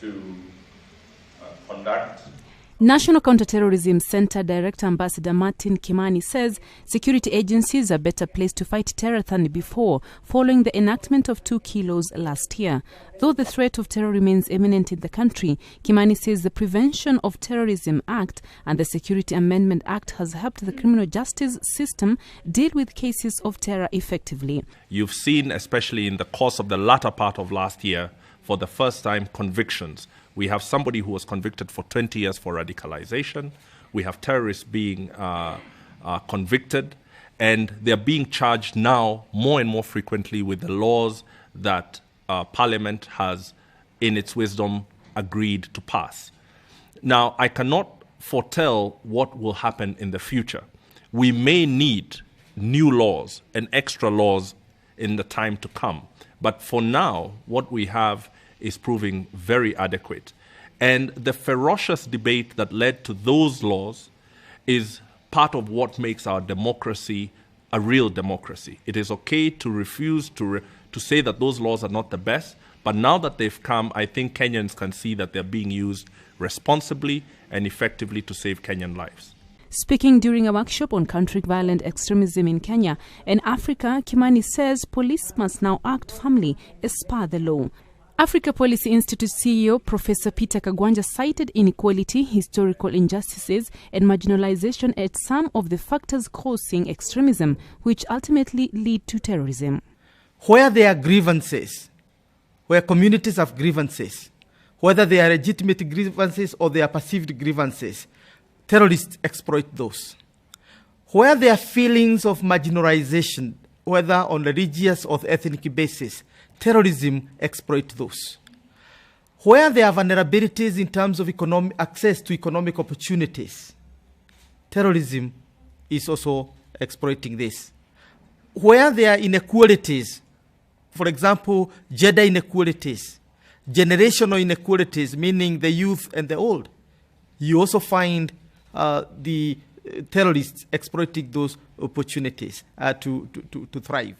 to conduct. National Counterterrorism Center Director Ambassador Martin Kimani says security agencies are better placed to fight terror than before, following the enactment of 2 kilos last year. Though the threat of terror remains imminent in the country, Kimani says the Prevention of Terrorism Act and the Security Amendment Act has helped the criminal justice system deal with cases of terror effectively. You've seen, especially in the course of the latter part of last year, for the first time, convictions. We have somebody who was convicted for 20 years for radicalization. We have terrorists being convicted, and they're being charged now more and more frequently with the laws that Parliament has, in its wisdom, agreed to pass. Now, I cannot foretell what will happen in the future. We may need new laws and extra laws in the time to come. But for now, what we have is proving very adequate. And the ferocious debate that led to those laws is part of what makes our democracy a real democracy. It is okay to refuse to say that those laws are not the best, but now that they've come, I think Kenyans can see that they're being used responsibly and effectively to save Kenyan lives. Speaking during a workshop on countering violent extremism in Kenya and Africa, Kimani says police must now act firmly as per the law. Africa Policy Institute CEO Professor Peter Kagwanja cited inequality, historical injustices and marginalization as some of the factors causing extremism, which ultimately lead to terrorism. Where there are grievances, where communities have grievances, whether they are legitimate grievances or they are perceived grievances, terrorists exploit those. Where there are feelings of marginalization, whether on religious or ethnic basis, terrorism exploit those. Where there are vulnerabilities in terms of access to economic opportunities, terrorism is also exploiting this. Where there are inequalities, for example, gender inequalities, generational inequalities, meaning the youth and the old, you also find the terrorists exploiting those opportunities to thrive.